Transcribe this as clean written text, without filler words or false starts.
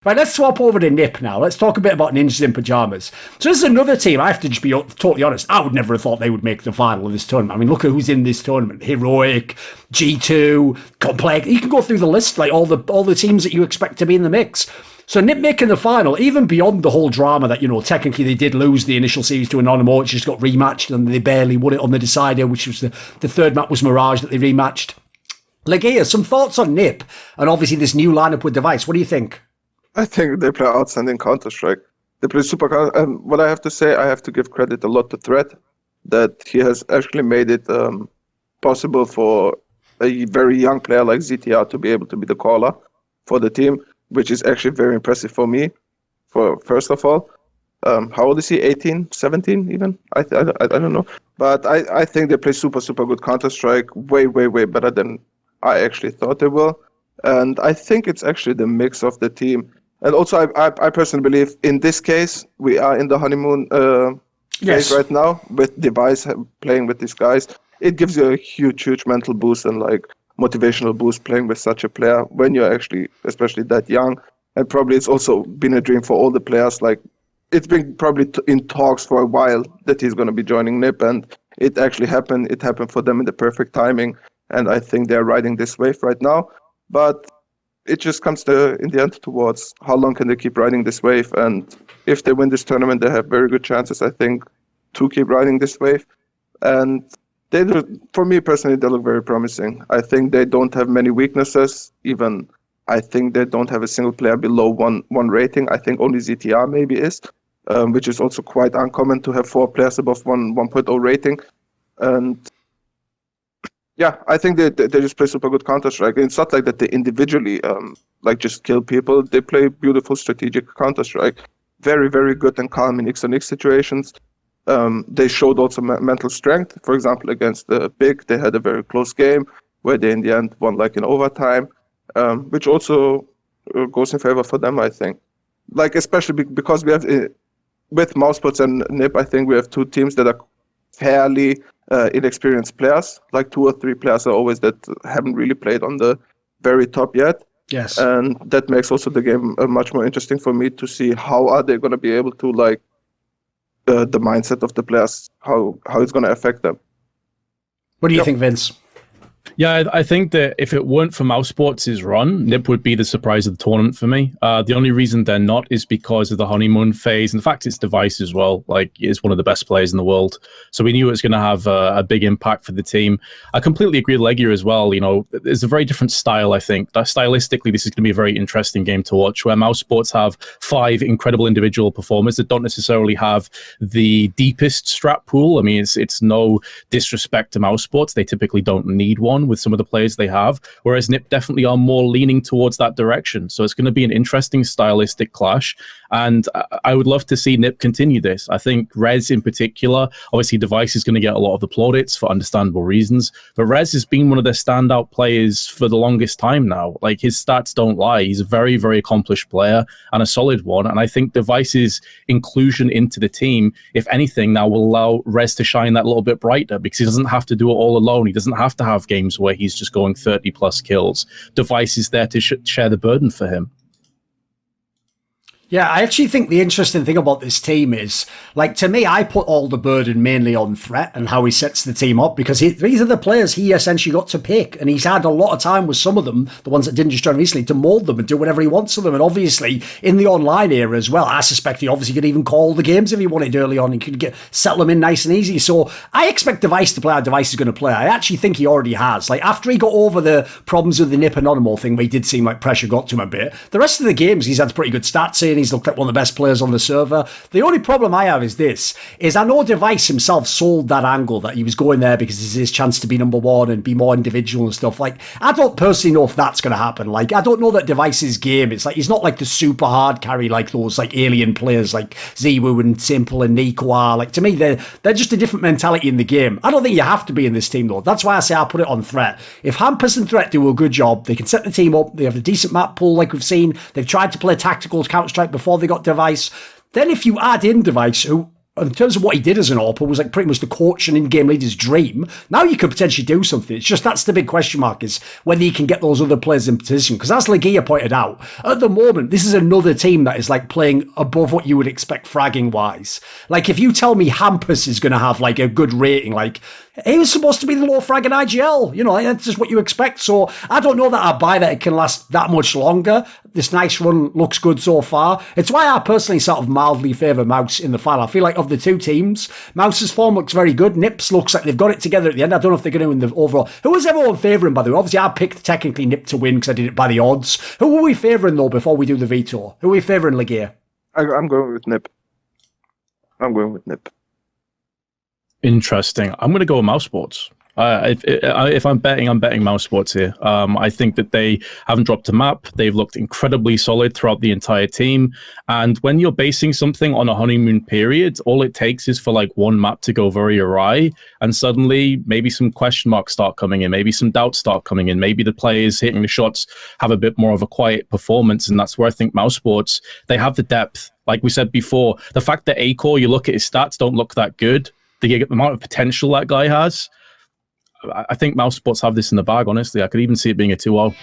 Right, let's swap over to NiP now. Let's talk a bit about Ninjas in Pyjamas. So this is another team, I have to just be totally honest, I would never have thought they would make the final of this tournament. I mean, look at who's in this tournament. Heroic, G2, Complex. You can go through the list, like all the teams that you expect to be in the mix. So NiP making the final, even beyond the whole drama that, technically they did lose the initial series to Anonymous, which just got rematched, and they barely won it on the decider, which was the third map was Mirage that they rematched. Legia, some thoughts on NiP, and obviously this new lineup with Device. What do you think? I think they play outstanding Counter-Strike. They play super. And what I have to say, I have to give credit a lot to Threat, that he has actually made it possible for a very young player like ZTR to be able to be the caller for the team, which is actually very impressive for me. First of all, how old is he? 18, 17 even? I don't know. But I think they play super good Counter-Strike, way better than I actually thought they will. And I think it's actually the mix of the team. And also, I personally believe in this case, we are in the honeymoon phase right now with Device playing with these guys. It gives you a huge mental boost and like motivational boost playing with such a player when you're actually, especially that young. And probably it's also been a dream for all the players. Like it's been probably in talks for a while that he's going to be joining NiP, and it actually happened. It happened for them in the perfect timing. And I think they're riding this wave right now. But it just comes in the end towards how long can they keep riding this wave. And if they win this tournament, they have very good chances, I think, to keep riding this wave. And they do, for me personally, they look very promising. I think they don't have many weaknesses. Even I think they don't have a single player below one rating. I think only ZTR maybe is, which is also quite uncommon to have 4 players above 1.0 rating. And yeah, I think they just play super good Counter-Strike. It's not like that they individually just kill people. They play beautiful strategic Counter-Strike. Very good and calm in X-on-X situations. They showed also mental strength. For example, against Big, they had a very close game where they in the end won like in overtime, which also goes in favor for them, I think. Like especially because we have, with Mousebots and NiP, I think we have 2 teams that are fairly inexperienced players. Like 2 or 3 players are always that haven't really played on the very top yet. Yes. And that makes also the game much more interesting for me to see how are they going to be able to like the mindset of the players, how it's going to affect them. What do you think, Vince? Yeah, I think that if it weren't for Mousesports' run, NiP would be the surprise of the tournament for me. The only reason they're not is because of the honeymoon phase. And the fact it's Device as well, like, is one of the best players in the world. So we knew it was going to have a big impact for the team. I completely agree with Legia as well. There's a very different style, I think. That stylistically, this is going to be a very interesting game to watch, where Mousesports have 5 incredible individual performers that don't necessarily have the deepest strat pool. I mean, it's no disrespect to Mousesports. They typically don't need one with some of the players they have, whereas NiP definitely are more leaning towards that direction. So it's going to be an interesting stylistic clash, and I would love to see NiP continue this. I think Rez in particular, obviously Device is going to get a lot of the plaudits for understandable reasons, but Rez has been one of their standout players for the longest time now. Like, his stats don't lie. He's a very, very accomplished player and a solid one, and I think Device's inclusion into the team, if anything, now will allow Rez to shine that little bit brighter, because he doesn't have to do it all alone. He doesn't have to have games where he's just going 30 plus kills. Device is there to share the burden for him. Yeah, I actually think the interesting thing about this team is, like, to me, I put all the burden mainly on Threat and how he sets the team up, because these are the players he essentially got to pick, and he's had a lot of time with some of them, the ones that didn't just join recently, to mold them and do whatever he wants to them. And obviously, in the online era as well, I suspect he obviously could even call the games if he wanted early on. He could settle them in nice and easy. So I expect Device to play how Device is going to play. I actually think he already has. Like, after he got over the problems with the NiP Anonymous thing, where he did seem like pressure got to him a bit, the rest of the games he's had pretty good stats in. He's looked like one of the best players on the server. The only problem I have is I know Device himself sold that angle that he was going there because it's his chance to be number 1 and be more individual and stuff. Like, I don't personally know if that's going to happen. Like, I don't know that Device's game, it's like, he's not like the super hard carry like those like alien players like Ziwu and Simple and Nico are. Like, to me, they're just a different mentality in the game. I don't think you have to be in this team though. That's why I say I put it on Threat. If Hampus and Threat do a good job, they can set the team up, they have a decent map pool like we've seen, they've tried to play tactical Counter-Strike before they got Device. Then if you add in Device, who in terms of what he did as an AWPer, was like pretty much the coach and in-game leader's dream. Now you could potentially do something. It's just that's the big question mark, is whether you can get those other players in position. Because as Legia pointed out, at the moment, this is another team that is like playing above what you would expect fragging-wise. Like if you tell me Hampus is going to have like a good rating, like he was supposed to be the low frag in IGL, you know, that's just what you expect. So I don't know that I buy that it can last that much longer. This nice run looks good so far. It's why I personally sort of mildly favour Mouse in the final. I feel like of the two teams, Mouse's form looks very good. NiP's looks like they've got it together at the end. I don't know if they're going to win the overall. Who was everyone favouring, by the way? Obviously, I picked technically NiP to win because I did it by the odds. Who were we favouring, though, before we do the veto? Who are we favouring, Legia? I'm going with NiP. I'm going with NiP. Interesting. I'm going to go with Mouse Sports. If I'm betting Mouse Sports here. I think that they haven't dropped a map. They've looked incredibly solid throughout the entire team. And when you're basing something on a honeymoon period, all it takes is for like one map to go very awry, and suddenly maybe some question marks start coming in, maybe some doubts start coming in, maybe the players hitting the shots have a bit more of a quiet performance. And that's where I think Mouse Sports, they have the depth. Like we said before, the fact that A-Core, you look at his stats, don't look that good. The amount of potential that guy has, I think Mouse Sports have this in the bag, honestly. I could even see it being a 2-0.